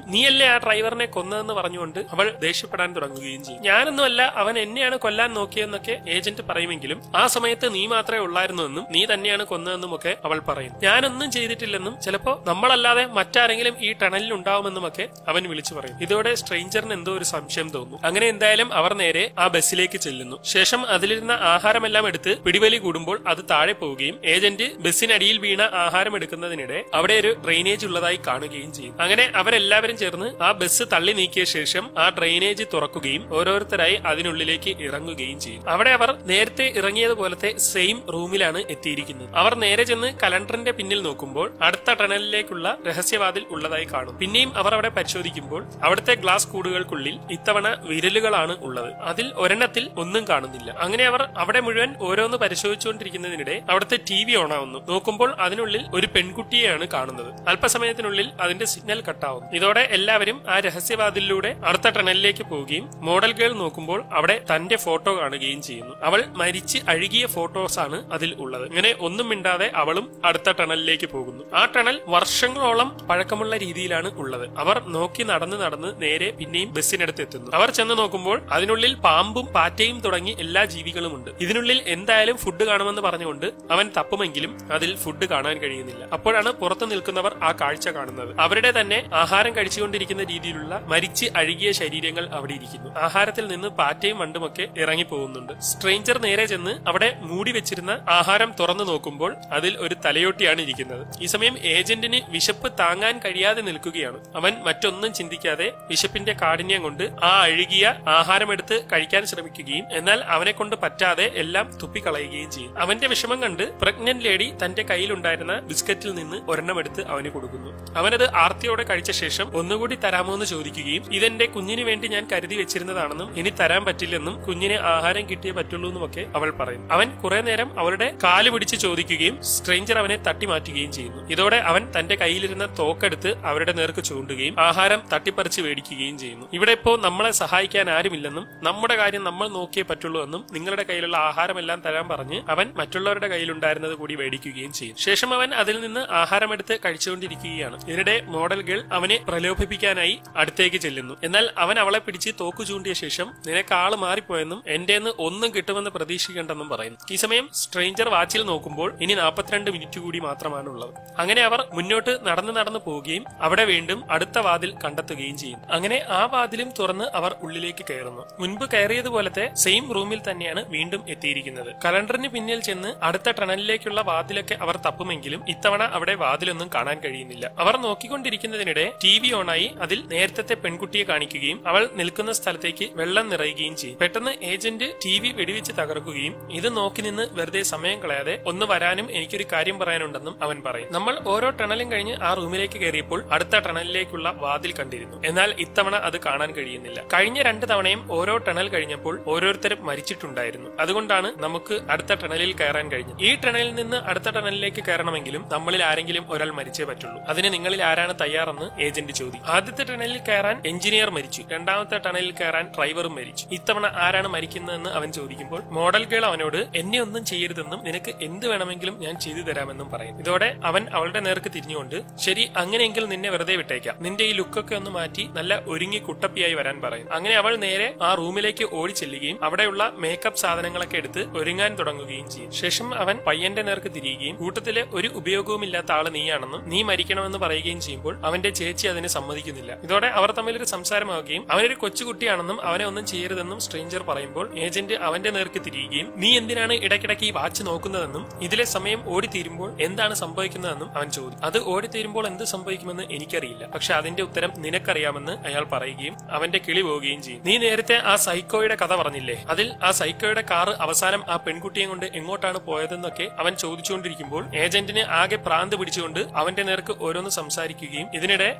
നീയല്ലേ ആ ഡ്രൈവറിനെ കൊന്നതെന്ന് പറഞ്ഞുകൊണ്ട് അവൾ ദേഷ്യപ്പെടാൻ തുടങ്ങുകയും ചെയ്യും. ഞാനൊന്നുമല്ല, അവൻ എന്നെയാണ് കൊല്ലാൻ നോക്കിയതെന്നൊക്കെ ഏജന്റ് പറയുമെങ്കിലും ആ സമയത്ത് നീ മാത്രമേ ഉള്ളായിരുന്നുവെന്നും നീ തന്നെയാണ് കൊന്നതെന്നും ഒക്കെ അവൾ പറയും. ഞാനൊന്നും ചെയ്തിട്ടില്ലെന്നും ചിലപ്പോ നമ്മളല്ലാതെ മറ്റാരെങ്കിലും ഈ ടണലിൽ ഉണ്ടാവുമെന്നുമൊക്കെ അവൻ വിളിച്ചു പറയും. ഇതോടെ സ്ട്രേഞ്ചറിന് എന്തോ ഒരു സംശയം തോന്നുന്നു. അങ്ങനെ എന്തായാലും അവർ നേരെ ആ ബസ്സിലേക്ക് ചെല്ലുന്നു. ശേഷം അതിലിരുന്ന ആഹാരമെല്ലാം എടുത്ത് പിടിവലി കൂടുമ്പോൾ അത് താഴെ പോവുകയും ഏജന്റ് ബസ്സിനടിയിൽ വീണ ആഹാരം എടുക്കുന്നതിനിടെ അവിടെ ഒരു ഡ്രെയിനേജ് ഉള്ളതായി കാണുകയും ചെയ്യും. അങ്ങനെ അവരെല്ലാവരും ചേർന്ന് ആ ബസ് തള്ളി നീക്കിയ ശേഷം ആ ഡ്രെയിനേജ് തുറക്കുകയും ഓരോരുത്തരായി അതിനുള്ളിലേക്ക് ഇറങ്ങുകയും ചെയ്യും. അവിടെ അവർ നേരത്തെ ഇറങ്ങിയതുപോലത്തെ സെയിം റൂമിലാണ് എത്തിയിരിക്കുന്നത്. അവർ നേരെ ചെന്ന് കലണ്ടറിന്റെ പിന്നിൽ നോക്കുമ്പോൾ അടുത്ത ടണലിലേക്കുള്ള രഹസ്യവാതിൽ ഉള്ളതായി കാണും. പിന്നെയും അവർ അവിടെ പരിശോധിക്കുമ്പോൾ അവിടുത്തെ ഗ്ലാസ് കൂടുകൾക്കുള്ളിൽ ഇത്തവണ വിരലുകളാണ് ഉള്ളത്. അതിൽ ഒരെണ്ണത്തിൽ ഒന്നും കാണുന്നില്ല. അങ്ങനെ അവർ അവിടെ മുഴുവൻ ഓരോന്ന് പരിശോധിച്ചുകൊണ്ടിരിക്കുന്നതിനിടെ അവിടുത്തെ TV ഓണാവുന്നു. നോക്കുമ്പോൾ അതിനുള്ളിൽ ഒരു പെൺകുട്ടിയെയാണ് കാണുന്നത്. അല്പസമയത്തിനുള്ളിൽ അതിന്റെ സിഗ്നൽ കട്ടാവുന്നു. ഇതോടെ എല്ലാവരും ആ രഹസ്യവാതിലൂടെ അടുത്ത ടണലിലേക്ക് പോവുകയും മോഡൽ ഗേൾ നോക്കുമ്പോൾ അവിടെ തന്റെ ഫോട്ടോ കാണുകയും ചെയ്യുന്നു. അവൾ മരിച്ച് അഴുകിയ ഫോട്ടോസാണ് അതിൽ ഉള്ളത്. ഇങ്ങനെ ഒന്നും മിണ്ടാതെ അവളും അടുത്ത ടണലിലേക്ക് പോകുന്നു. ആ ടണൽ വർഷങ്ങളോളം പഴക്കമുള്ള രീതിയിലാണ് ഉള്ളത്. അവർ നോക്കി നടന്ന് നേരെ പിന്നെയും ബസ്സിനടുത്ത് എത്തുന്നു. അവർ ചെന്ന് നോക്കുമ്പോൾ അതിനുള്ളിൽ പാമ്പും പാറ്റയും തുടങ്ങി എല്ലാ ജീവികളുമുണ്ട്. ഇതിനുള്ളിൽ എന്തായാലും ഫുഡ് കാണുമെന്ന് പറഞ്ഞുകൊണ്ട് അവൻ തപ്പുമെങ്കിലും അതിൽ ഫുഡ് കാണാൻ കഴിയുന്നില്ല. അപ്പോഴാണ് പുറത്തു നിൽക്കുന്നവർ ആ കാഴ്ച കാണുന്നത്. അവരുടെ തന്നെ ആഹാരം കഴിച്ചുകൊണ്ടിരിക്കുന്ന രീതിയിലുള്ള മരിച്ച് അഴുകിയ ശരീരങ്ങൾ അവിടെ ഇരിക്കുന്നു. ആഹാരത്തിൽ നിന്ന് പാറ്റയും വണ്ടുമൊക്കെ ഇറങ്ങി പോകുന്നുണ്ട്. സ്ട്രേഞ്ചർ നേരെ ചെന്ന് അവിടെ മൂടി വെച്ചിരുന്ന ആഹാരം തുറന്നു നോക്കുമ്പോൾ അതിൽ ഒരു തലയോട്ടിയാണ് ഇരിക്കുന്നത്. ഈ സമയം ഏജന്റിന് വിശപ്പ് താങ്ങാൻ കഴിയാതെ നിൽക്കുകയാണ്. അവൻ മറ്റൊന്നും ചിന്തിക്കാതെ വിശപ്പിന്റെ കാഠിന്യം കൊണ്ട് ആ അഴുകിയ ആഹാരമെടുത്ത് കഴിക്കാൻ ശ്രമിക്കുകയും എന്നാൽ അവനെ കൊണ്ട് പറ്റാതെ എല്ലാം തുപ്പിക്കളയുകയും ചെയ്യും. അവന്റെ വിഷമം കണ്ട് പ്രഗ്നന്റ് ലേഡി തന്റെ കയ്യിലുണ്ടായിരുന്ന ബിസ്ക്കറ്റിൽ നിന്ന് ഒരെണ്ണം എടുത്ത് അവന് കൊടുക്കുന്നു. അവനത് ആർത്തിയോടെ കഴിച്ച ശേഷം ഒന്നുകൂടി തരാമോ എന്ന് ചോദിക്കുകയും ഇതെന്റെ കുഞ്ഞിന് വേണ്ടി ഞാൻ കരുതി വെച്ചിരുന്നതാണെന്നും ഇനി തരാൻ പറ്റില്ലെന്നും കുഞ്ഞിന് ആഹാരം കിട്ടിയേ പറ്റുള്ളൂ എന്നുമൊക്കെ അവൾ പറയും. അവൻ കുറെ നേരം അവളുടെ കാല് പിടിച്ച് ചോദിക്കുകയും സ്ട്രേഞ്ചർ അവനെ തട്ടി മാറ്റുകയും ചെയ്യുന്നു. ഇതോടെ അവൻ തന്റെ കയ്യിലിരുന്ന തോക്കെടുത്ത് അവരുടെ നേർക്ക് ചൂണ്ടുകയും ആഹാരം തട്ടിപ്പറിച്ച് മേടിക്കുകയും ചെയ്യുന്നു. ഇവിടെ ഇപ്പോ നമ്മളെ സഹായിക്കാൻ ആരുമില്ലെന്നും നമ്മുടെ കാര്യം നമ്മൾ നോക്കിയേ പറ്റുള്ളൂ എന്നും നിങ്ങളുടെ കയ്യിലുള്ള ആഹാരമെല്ലാം തരാൻ പറഞ്ഞ് അവൻ മറ്റുള്ളവരുടെ കയ്യിലുണ്ടായിരുന്നത് കൂടി മേടിക്കുകയും ചെയ്യും. ശേഷം അവൻ അതിൽ നിന്ന് ആഹാരമെടുത്ത് കഴിച്ചുകൊണ്ടിരിക്കുകയാണ്. ഇതിനിടെ മോഡൽ ഗേൾ അവനെ പ്രലോഭിപ്പിക്കാനായി അടുത്തേക്ക് ചെല്ലുന്നു. എന്നാൽ അവൻ അവളെ പിടിച്ച് തോക്കു ചൂണ്ടിയ ശേഷം നിനക്ക് ആള് മാറിപ്പോയെന്നും എന്റേന്ന് ഒന്നും കിട്ടുമെന്ന് പ്രതീക്ഷിക്കേണ്ടെന്നും പറയുന്നു. ഈ സമയം സ്ട്രേഞ്ചർ വാച്ചിൽ നോക്കുമ്പോൾ ഇനി 42 മിനിറ്റ് കൂടി മാത്രമാണ് ഉള്ളത്. അങ്ങനെ അവർ മുന്നോട്ട് നടന്നു പോവുകയും അവിടെ വീണ്ടും അടുത്ത വാതിൽ കണ്ടെത്തുകയും ചെയ്യും. അങ്ങനെ ആ വാതിലും തുറന്ന് അവർ ഉള്ളിലേക്ക് കയറുന്നു. മുൻപ് കയറിയതുപോലത്തെ സെയിം റൂമിൽ തന്നെയാണ് വീണ്ടും എത്തിയിരിക്കുന്നത്. കലണ്ടറിന് പിന്നിൽ ചെന്ന് അടുത്ത ടണലിലേക്കുള്ള വാതിലൊക്കെ അവർ തപ്പുമെങ്കിലും ഇത്തവണ അവിടെ വാതിലൊന്നും കാണാൻ കഴിയുന്നില്ല. അവർ നോക്കിക്കൊണ്ടിരിക്കുന്നതിനിടെ TV TV ഓണായി അതിൽ നേരത്തെ പെൺകുട്ടിയെ കാണിക്കുകയും അവൾ നിൽക്കുന്ന സ്ഥലത്തേക്ക് വെള്ളം നിറയുകയും ചെയ്യും. പെട്ടെന്ന് ഏജന്റ് TV വെടിവെച്ച് തകർക്കുകയും ഇത് നോക്കി നിന്ന് വെറുതെ സമയം കളയാതെ ഒന്ന് വരാനും എനിക്കൊരു കാര്യം പറയാനുണ്ടെന്നും അവൻ പറയും. നമ്മൾ ഓരോ ടണലും കഴിഞ്ഞ് ആ റൂമിലേക്ക് കയറിയപ്പോൾ അടുത്ത ടണലിലേക്കുള്ള വാതിൽ കണ്ടിരുന്നു. എന്നാൽ ഇത്തവണ അത് കാണാൻ കഴിയുന്നില്ല. കഴിഞ്ഞ 2 തവണയും ഓരോ ടണൽ കഴിഞ്ഞപ്പോൾ ഓരോരുത്തരും മരിച്ചിട്ടുണ്ടായിരുന്നു. അതുകൊണ്ടാണ് നമുക്ക് അടുത്ത ടണലിൽ കയറാൻ കഴിഞ്ഞത്. ഈ ടണലിൽ നിന്ന് അടുത്ത ടണലിലേക്ക് കയറണമെങ്കിലും നമ്മളിൽ ആരെങ്കിലും ഒരാൾ മരിച്ചേ പറ്റുള്ളൂ. അതിന് നിങ്ങളിൽ ആരാണ് തയ്യാറെന്ന് ഏജന്റ് ചോദിക്കും. ആദ്യത്തെ ടണലിൽ കയറാൻ എഞ്ചിനീയർ മരിച്ചു. രണ്ടാമത്തെ ടണലിൽ കയറാൻ ഡ്രൈവറും മരിച്ചു. ഇത്തവണ ആരാണ് മരിക്കുന്നതെന്ന് അവൻ ചോദിക്കുമ്പോൾ മോഡൽ ഗേൾ അവനോട് എന്നെ ഒന്നും ചെയ്യരുതെന്നും നിനക്ക് എന്ത് വേണമെങ്കിലും ഞാൻ ചെയ്തു തരാമെന്നും പറയും. ഇതോടെ അവൻ അവളുടെ നേർക്ക് തിരിഞ്ഞുകൊണ്ട് ശരി, അങ്ങനെയെങ്കിൽ നിന്നെ വെറുതെ വിട്ടേക്കാം, നിന്റെ ഈ ലുക്കൊക്കെ ഒന്ന് മാറ്റി നല്ല ഒരുങ്ങി കുട്ടപ്പിയായി വരാൻ പറയും. അങ്ങനെ അവൾ നേരെ ആ റൂമിലേക്ക് ഓടി ചെല്ലുകയും അവിടെയുള്ള മേക്കപ്പ് സാധനങ്ങളൊക്കെ എടുത്ത് ഒരുങ്ങാൻ തുടങ്ങുകയും ചെയ്യും. ശേഷം അവൻ പയ്യന്റെ നേർക്ക് തിരിയുകയും കൂട്ടത്തിലെ ഒരു ഉപയോഗവുമില്ലാത്ത ആള് നീയാണെന്നും നീ മരിക്കണമെന്ന് പറയുകയും ചെയ്യുമ്പോൾ അവന്റെ ചേച്ചി അതിന് സമ്മതിക്കുന്നില്ല. ഇതോടെ അവർ തമ്മിലൊരു സംസാരമാവുകയും അവനൊരു കൊച്ചുകുട്ടിയാണെന്നും അവനെ ഒന്നും ചെയ്യരുതെന്നും സ്ട്രേഞ്ചർ പറയുമ്പോൾ ഏജന്റ് അവന്റെ നേർക്ക് തിരിയുകയും നീ എന്തിനാണ് ഇടയ്ക്കിടയ്ക്ക് ഈ വാച്ച് നോക്കുന്നതെന്നും ഇതിലെ സമയം ഓടിത്തീരുമ്പോൾ എന്താണ് സംഭവിക്കുന്നതെന്നും അവൻ ചോദിക്കും. അത് ഓടിത്തീരുമ്പോൾ എന്ത് സംഭവിക്കുമെന്ന് എനിക്കറിയില്ല, പക്ഷെ അതിന്റെ ഉത്തരം നിനക്കറിയാമെന്ന് അയാൾ പറയുകയും അവന്റെ കിളി പോവുകയും ചെയ്യും. നീ നേരത്തെ ആ സൈക്കോയുടെ കഥ പറഞ്ഞില്ലേ, അതിൽ ആ സൈക്കോയുടെ കാറ് അവസാനം ആ പെൺകുട്ടിയെ കൊണ്ട് എങ്ങോട്ടാണ് പോയതെന്നൊക്കെ അവൻ ചോദിച്ചുകൊണ്ടിരിക്കുമ്പോൾ ഏജന്റിന് ആകെ പ്രാന്ത് പിടിച്ചുകൊണ്ട് അവന്റെ നേർക്ക് ഓരോന്ന് സംസാരിക്കുകയും ഇതിനിടെ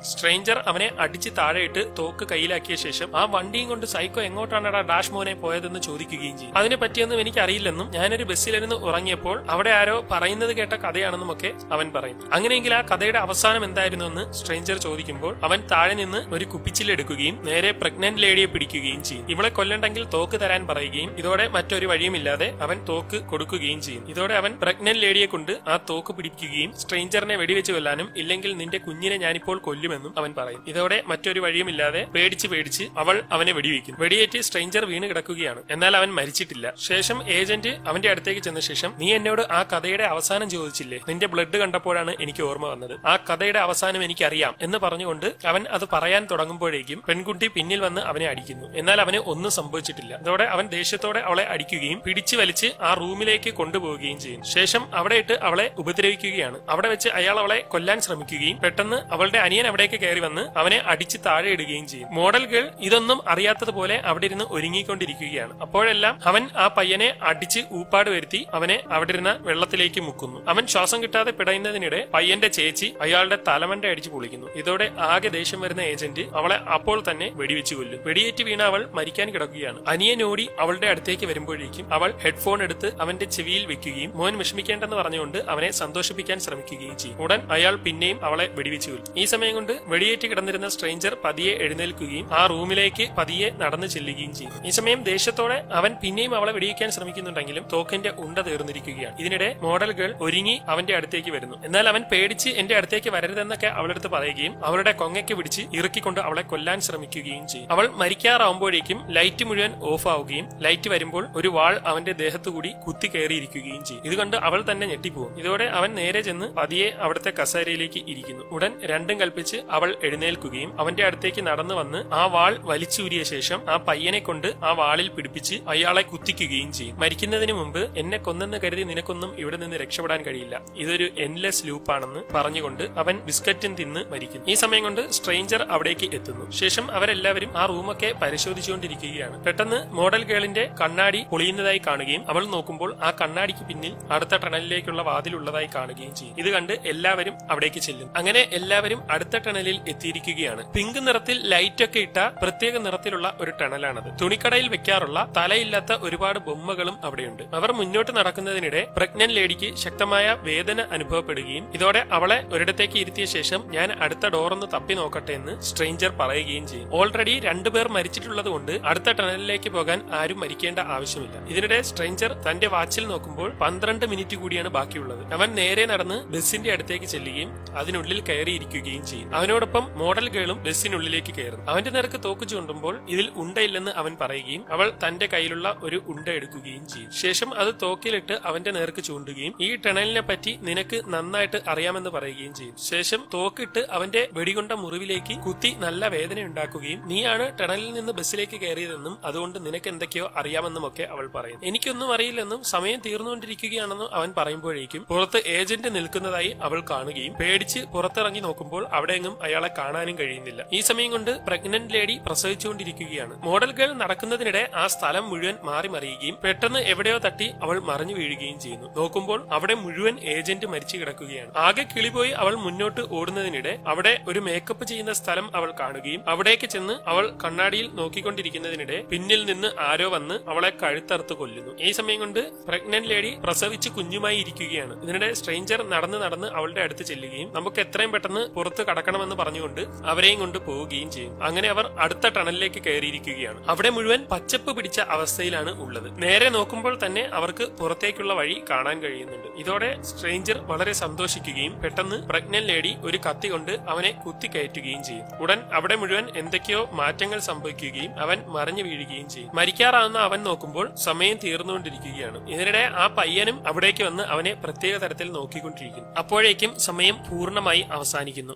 സ്ട്രേഞ്ചർ അവനെ അടിച്ച് താഴെയിട്ട് തോക്ക് കയ്യിലാക്കിയ ശേഷം ആ വണ്ടിയും കൊണ്ട് സൈക്കോ എങ്ങോട്ടാണ് ഡാഷ് മോനെ പോയതെന്ന് ചോദിക്കുകയും ചെയ്യും. അതിനെ പറ്റിയൊന്നും എനിക്ക് അറിയില്ലെന്നും ഞാനൊരു ബസ്സിലിരുന്ന് ഉറങ്ങിയപ്പോൾ അവിടെ ആരോ പറയുന്നത് കേട്ട കഥയാണെന്നും ഒക്കെ അവൻ പറയും. അങ്ങനെയെങ്കിൽ ആ കഥയുടെ അവസാനം എന്തായിരുന്നു എന്ന് സ്ട്രേഞ്ചർ ചോദിക്കുമ്പോൾ അവൻ താഴെ നിന്ന് ഒരു കുപ്പിച്ചില്ലെടുക്കുകയും നേരെ പ്രഗ്നന്റ് ലേഡിയെ പിടിക്കുകയും ചെയ്യും. ഇവളെ കൊല്ലണ്ടെങ്കിൽ തോക്ക് തരാൻ പറയുകയും ഇതോടെ മറ്റൊരു വഴിയുമില്ലാതെ അവൻ തോക്ക് കൊടുക്കുകയും ചെയ്യും. ഇതോടെ അവൻ പ്രഗ്നന്റ് ലേഡിയെ കൊണ്ട് ആ തോക്ക് പിടിപ്പിക്കുകയും സ്ട്രേഞ്ചറിനെ വെടിവെച്ച് കൊല്ലാനും ഇല്ലെങ്കിൽ നിന്റെ കുഞ്ഞിനെ ഞാനിപ്പോൾ കൊല്ലുമെന്നും അവൻ പറയും. ഇതോടെ മറ്റൊരു വഴിയുമില്ലാതെ പേടിച്ച് അവൾ അവനെ വെടിവെക്കും. വെടിയേറ്റ് സ്ട്രേഞ്ചർ വീണ് കിടക്കുകയാണ്. എന്നാൽ അവൻ മരിച്ചിട്ടില്ല. ശേഷം ഏജന്റ് അവന്റെ അടുത്തേക്ക് ചെന്ന ശേഷം നീ എന്നോട് ആ കഥയുടെ അവസാനം ചോദിച്ചില്ലേ, നിന്റെ ബ്ലഡ് കണ്ടപ്പോഴാണ് എനിക്ക് ഓർമ്മ വന്നത്, ആ കഥയുടെ അവസാനം എനിക്കറിയാം എന്ന് പറഞ്ഞുകൊണ്ട് അവൻ അത് പറയാൻ തുടങ്ങുമ്പോഴേക്കും പെൺകുട്ടി പിന്നിൽ വന്ന് അവനെ അടിക്കുന്നു. എന്നാൽ അവന് ഒന്നും സംഭവിച്ചിട്ടില്ല. അതോടെ അവൻ ദേഷ്യത്തോടെ അവളെ അടിക്കുകയും പിടിച്ചു വലിച്ച് ആ റൂമിലേക്ക് കൊണ്ടുപോവുകയും ചെയ്യും. ശേഷം അവിടെ ഇട്ട് അവളെ ഉപദ്രവിക്കുകയാണ്. അവിടെ വെച്ച് അയാൾ അവളെ കൊല്ലാൻ ശ്രമിക്കുകയും പെട്ടെന്ന് അവളുടെ അനിയൻ അവിടേക്ക് കയറി വന്ന് അവനെ അടിച്ച് താഴെ ഇടുകയും ചെയ്യും. മോഡൽ ഗേൾ ഇതൊന്നും അറിയാത്തതുപോലെ അവിടെ ഇരുന്ന് ഒരുങ്ങിക്കൊണ്ടിരിക്കുകയാണ്. അപ്പോഴെല്ലാം അവൻ ആ പയ്യനെ അടിച്ച് ഊപ്പാട് വരുത്തി അവനെ അവിടെ ഇരുന്ന വെള്ളത്തിലേക്ക് മുക്കുന്നു. അവൻ ശ്വാസം കിട്ടാതെ പിടയുന്നതിനിടെ പയ്യന്റെ ചേച്ചി അയാളുടെ തലമണ്ട അടിച്ചു പൊളിക്കുന്നു. ഇതോടെ ആകെ ദേഷ്യം വരുന്ന ഏജന്റ് അവളെ അപ്പോൾ തന്നെ വെടിവെച്ച് കൊല്ലും. വെടിയേറ്റ് വീണ അവൾ മരിക്കാൻ കിടക്കുകയാണ്. അനിയനോടി അവളുടെ അടുത്തേക്ക് വരുമ്പോഴേക്കും അവൾ ഹെഡ്ഫോൺ എടുത്ത് അവന്റെ ചെവിയിൽ വെക്കുകയും മോൻ വിഷമിക്കേണ്ടെന്ന് പറഞ്ഞുകൊണ്ട് അവനെ സന്തോഷിപ്പിക്കാൻ ശ്രമിക്കുകയും ചെയ്യും. ഉടൻ അയാൾ പിന്നെയും അവളെ വെടിവെച്ച് കൊല്ലും. ഈ സമയം കൊണ്ട് വെടിയേറ്റ് കിടന്നിരുന്ന സ്ട്രേഞ്ചർ പതിയെ എഴുന്നേൽക്കുകയും ആ റൂമിലേക്ക് പതിയെ നടന്നു ചെല്ലുകയും ചെയ്യും. ഈ സമയം ദേഷ്യത്തോടെ അവൻ പിന്നെയും അവളെ വെടിവെക്കാൻ ശ്രമിക്കുന്നുണ്ടെങ്കിലും തോക്കിന്റെ ഉണ്ട തീർന്നിരിക്കുകയാണ്. ഇതിനിടെ മോഡൽ ഗേൾ ഒരുങ്ങി അവന്റെ അടുത്തേക്ക് വരുന്നു. എന്നാൽ അവൻ പേടിച്ച് എന്റെ അടുത്തേക്ക് വരരുതെന്നൊക്കെ അവളടുത്ത് പറയുകയും അവളുടെ കൊങ്ങയ്ക്ക് പിടിച്ച് ഇറുക്കിക്കൊണ്ട് അവളെ കൊല്ലാൻ ശ്രമിക്കുകയും ചെയ്യും. അവൾ മരിക്കാറാവുമ്പോഴേക്കും ലൈറ്റ് മുഴുവൻ ഓഫ് ആവുകയും ലൈറ്റ് വരുമ്പോൾ ഒരു വാൾ അവന്റെ ദേഹത്തുകൂടി കുത്തി കയറിയിരിക്കുകയും ചെയ്യും. ഇതുകൊണ്ട് അവൾ തന്നെ ഞെട്ടിപ്പോകും. ഇതോടെ അവൻ നേരെ ചെന്ന് പതിയെ അവിടുത്തെ കസേരയിലേക്ക് ഇരിക്കുന്നു. ഉടൻ രണ്ടും കൽപ്പിച്ച് അവൾ എഴുന്നേൽക്കുകയും അവന്റെ അടുത്തേക്ക് നടന്നു വന്ന് ആ വാൾ വലിച്ചൂരിയ ശേഷം ആ പയ്യനെ കൊണ്ട് ആ വാളിൽ പിടിപ്പിച്ച് അയാളെ കുത്തിക്കുകയും ചെയ്യും. മരിക്കുന്നതിന് മുമ്പ് എന്നെ കൊന്നെന്ന് കരുതി നിനക്കൊന്നും ഇവിടെ നിന്ന് രക്ഷപ്പെടാൻ കഴിയില്ല, ഇതൊരു എൻലെസ് ലൂപ്പാണെന്ന് പറഞ്ഞുകൊണ്ട് അവൻ ബിസ്ക്കറ്റും തിന്ന് മരിക്കുന്നു. ഈ സമയം കൊണ്ട് സ്ട്രേഞ്ചർ അവിടേക്ക് എത്തുന്നു. ശേഷം അവരെല്ലാവരും ആ റൂമൊക്കെ പരിശോധിച്ചുകൊണ്ടിരിക്കുകയാണ്. പെട്ടെന്ന് മോഡൽ ഗേളിന്റെ കണ്ണാടി പൊളിയുന്നതായി കാണുകയും അവൾ നോക്കുമ്പോൾ ആ കണ്ണാടിക്ക് പിന്നിൽ അടുത്ത ടണലിലേക്കുള്ള വാതിലുള്ളതായി കാണുകയും ചെയ്യും. ഇത് കണ്ട് എല്ലാവരും അവിടേക്ക് ചെല്ലും. അങ്ങനെ എല്ലാവരും അടുത്ത ടണലിൽ എത്തിയിരിക്കുകയാണ്. പിങ്ക് നിറത്തിൽ ലൈറ്റ് ഒക്കെ ഇട്ട പ്രത്യേക നിറത്തിലുള്ള ഒരു ടണലാണത്. തുണിക്കടയിൽ വെക്കാറുള്ള തലയില്ലാത്ത ഒരുപാട് ബൊമ്മകളും അവിടെയുണ്ട്. അവർ മുന്നോട്ട് നടക്കുന്നതിനിടെ പ്രഗ്നന്റ് ലേഡിക്ക് ശക്തമായ വേദന അനുഭവപ്പെടുകയും ഇതോടെ അവളെ ഒരിടത്തേക്ക് ഇരുത്തിയ ശേഷം ഞാൻ അടുത്ത ഡോറൊന്ന് തപ്പി നോക്കട്ടെ എന്ന് സ്ട്രേഞ്ചർ പറയുകയും ചെയ്യും. ഓൾറെഡി 2 പേർ മരിച്ചിട്ടുള്ളത് കൊണ്ട് അടുത്ത ടണലിലേക്ക് പോകാൻ ആരും മരിക്കേണ്ട ആവശ്യമില്ല. ഇതിനിടെ സ്ട്രേഞ്ചർ തന്റെ വാച്ചിൽ നോക്കുമ്പോൾ 12 മിനിറ്റ് കൂടിയാണ് ബാക്കിയുള്ളത്. അവൻ നേരെ നടന്ന് ബസിന്റെ അടുത്തേക്ക് ചെല്ലുകയും അതിനുള്ളിൽ കയറിയിരിക്കുകയും ചെയ്യും. അവനോടൊപ്പം മോഡൽ ഗേളും ബസിനുള്ളിലേക്ക് കയറും. അവന്റെ നേർക്ക് തോക്ക് ചൂണ്ടുമ്പോൾ ഇതിൽ ഉണ്ടയില്ലെന്ന് അവൻ പറയുകയും അവൾ തന്റെ കയ്യിലുള്ള ഒരു ഉണ്ട എടുക്കുകയും ചെയ്യും. ശേഷം അത് തോക്കിലിട്ട് അവന്റെ നേർക്ക് ചൂണ്ടുകയും ഈ ടണലിനെ പറ്റി നിനക്ക് നന്നായിട്ട് അറിയാമെന്ന് പറയുകയും ചെയ്യും. ശേഷം തോക്കിട്ട് അവന്റെ വെടികൊണ്ട മുറിവിലേക്ക് കുത്തി നല്ല വേദന ഉണ്ടാക്കുകയും നീയാണ് ടണലിൽ നിന്ന് ബസ്സിലേക്ക് കയറിയതെന്നും അതുകൊണ്ട് നിനക്ക് എന്തൊക്കെയോ അറിയാമെന്നും ഒക്കെ അവൾ പറയും. എനിക്കൊന്നും അറിയില്ലെന്നും സമയം തീർന്നുകൊണ്ടിരിക്കുകയാണെന്നും അവൻ പറയുമ്പോഴേക്കും പുറത്ത് ഏജന്റ് നിൽക്കുന്നതായി അവൾ കാണുകയും പേടിച്ച് പുറത്തിറങ്ങി നോക്കുമ്പോൾ അവിടെയെങ്ങും അയാളെ അവളെ കാണാനും കഴിയുന്നില്ല. ഈ സമയം കൊണ്ട് പ്രഗ്നന്റ് ലേഡി പ്രസവിച്ചുകൊണ്ടിരിക്കുകയാണ്. മോഡൽ ഗേൾ നടക്കുന്നതിനിടെ ആ സ്ഥലം മുഴുവൻ മാറി മറിയുകയും പെട്ടെന്ന് എവിടെയോ തട്ടി അവൾ മറിഞ്ഞു വീഴുകയും ചെയ്യുന്നു. നോക്കുമ്പോൾ അവിടെ മുഴുവൻ ഏജന്റ് മരിച്ചു കിടക്കുകയാണ്. ആകെ കിളിപോയി അവൾ മുന്നോട്ട് ഓടുന്നതിനിടെ അവിടെ ഒരു മേക്കപ്പ് ചെയ്യുന്ന സ്ഥലം അവൾ കാണുകയും അവിടേക്ക് ചെന്ന് അവൾ കണ്ണാടിയിൽ നോക്കിക്കൊണ്ടിരിക്കുന്നതിനിടെ പിന്നിൽ നിന്ന് ആരോ വന്ന് അവളെ കഴുത്തറുത്ത് കൊല്ലുന്നു. ഈ സമയം കൊണ്ട് പ്രഗ്നന്റ് ലേഡി പ്രസവിച്ച് കുഞ്ഞുമായി ഇരിക്കുകയാണ്. ഇതിനിടെ സ്ട്രേഞ്ചർ നടന്ന് അവളുടെ അടുത്ത് ചെല്ലുകയും നമുക്ക് എത്രയും പെട്ടെന്ന് പുറത്ത് കടക്കണമെന്ന് പറഞ്ഞുകൊണ്ട് അവരെയും കൊണ്ട് പോവുകയും ചെയ്യും. അങ്ങനെ അവർ അടുത്ത ടണലിലേക്ക് കയറിയിരിക്കുകയാണ്. അവിടെ മുഴുവൻ പച്ചപ്പ് പിടിച്ച അവസ്ഥയിലാണ് ഉള്ളത്. നേരെ നോക്കുമ്പോൾ തന്നെ അവർക്ക് പുറത്തേക്കുള്ള വഴി കാണാൻ കഴിയുന്നുണ്ട്. ഇതോടെ സ്ട്രേഞ്ചർ വളരെ സന്തോഷിക്കുകയും പെട്ടെന്ന് പ്രഗ്നന്റ് ലേഡി ഒരു കത്തി കൊണ്ട് അവനെ കുത്തി കയറ്റുകയും ചെയ്യും. ഉടൻ അവിടെ മുഴുവൻ എന്തൊക്കെയോ മാറ്റങ്ങൾ സംഭവിക്കുകയും അവൻ മറിഞ്ഞു വീഴുകയും ചെയ്യും. മരിക്കാറാവുന്ന അവൻ നോക്കുമ്പോൾ സമയം തീർന്നുകൊണ്ടിരിക്കുകയാണ്. ഇതിനിടെ ആ പയ്യനും അവിടേക്ക് വന്ന് അവനെ പ്രത്യേക തരത്തിൽ നോക്കിക്കൊണ്ടിരിക്കുന്നു. അപ്പോഴേക്കും സമയം പൂർണ്ണമായി അവസാനിക്കുന്നു.